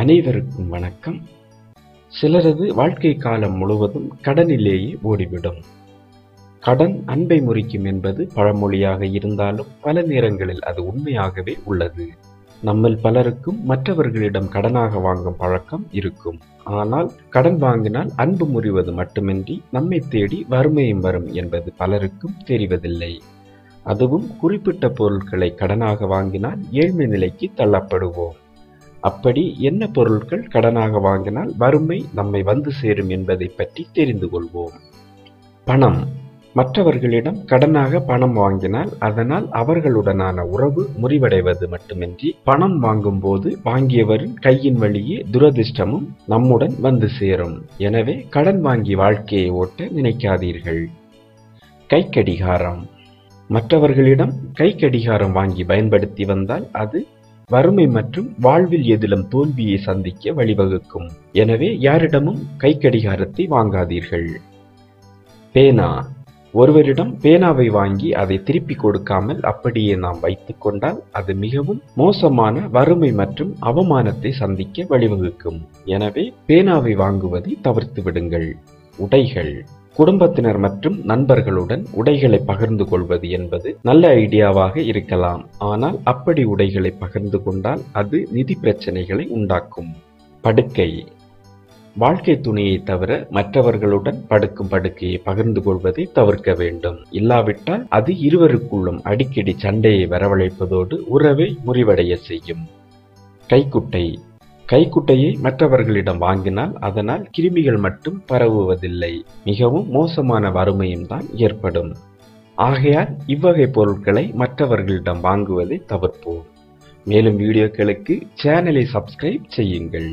அனைவருக்கும் வணக்கம். சிலரது வாழ்க்கை காலம் முழுவதும் கடனிலேயே ஓடிவிடும். கடன் அன்பை முறிக்கும் என்பது பழமொழியாக இருந்தாலும் பல நேரங்களில் அது உண்மையாகவே உள்ளது. நம்மில் பலருக்கும் மற்றவர்களிடம் கடனாக வாங்கும் பழக்கம் இருக்கும். ஆனால் கடன் வாங்கினால் அன்பு முறிவது மட்டுமின்றி நம்மை தேடி வறுமையும் வரும் என்பது பலருக்கும் தெரிவதில்லை. அதுவும் குறிப்பிட்ட பொருட்களை கடனாக வாங்கினால் ஏழ்மை நிலைக்கு தள்ளப்படுவோம். அப்படி என்ன பொருட்கள் கடனாக வாங்கினால் வறுமை நம்மை வந்து சேரும் என்பதை பற்றி தெரிந்து கொள்வோம். பணம். மற்றவர்களிடம் கடனாக பணம் வாங்கினால் அதனால் அவர்களுடனான உறவு முறிவடைவது மட்டுமின்றி பணம் வாங்கும் போது வாங்கியவரின் கையின் வழியே துரதிர்ஷ்டமும் நம்முடன் வந்து சேரும். எனவே கடன் வாங்கி வாழ்க்கையை ஓட்ட நினைக்காதீர்கள். கைக்கடிகாரம். மற்றவர்களிடம் கைக்கடிகாரம் வாங்கி பயன்படுத்தி வந்தால் அது வறுமை மற்றும் வாழ்வில் எதிலும் தோல்வியை சந்திக்க வழிவகுக்கும். எனவே யாரிடமும் கைக்கடிகாரத்தை வாங்காதீர்கள். பேனா. ஒருவரிடம் பேனாவை வாங்கி அதை திருப்பி கொடுக்காமல் அப்படியே நாம் வைத்துக் கொண்டால் அது மிகவும் மோசமான வறுமை மற்றும் அவமானத்தை சந்திக்க வழிவகுக்கும். எனவே பேனாவை வாங்குவதை தவிர்த்து விடுங்கள். உடைகள். குடும்பத்தினர் மற்றும் நண்பர்களுடன் உடைகளை பகிர்ந்து கொள்வது என்பது நல்ல ஐடியாவாக இருக்கலாம். ஆனால் அப்படி உடைகளை பகிர்ந்து கொண்டால் அது நிதி பிரச்சனைகளை உண்டாக்கும். படுக்கை. வாழ்க்கை துணையை தவிர மற்றவர்களுடன் படுக்கும் படுக்கையை பகிர்ந்து கொள்வதை தவிர்க்க வேண்டும். இல்லாவிட்டால் அது இருவருக்குள்ளும் அடிக்கடி சண்டையை வரவழைப்பதோடு உறவை முறிவடைய செய்யும். கைக்குட்டை. கைக்குட்டையை மற்றவர்களிடம் வாங்கினால் அதனால் கிருமிகள் மட்டும் பரவுவதில்லை, மிகவும் மோசமான வறுமையும் தான் ஏற்படும். ஆகையால் இவ்வகை பொருட்களை மற்றவர்களிடம் வாங்குவதை தவிர்ப்போம். மேலும் வீடியோக்களுக்கு சேனலை சப்ஸ்கிரைப் செய்யுங்கள்.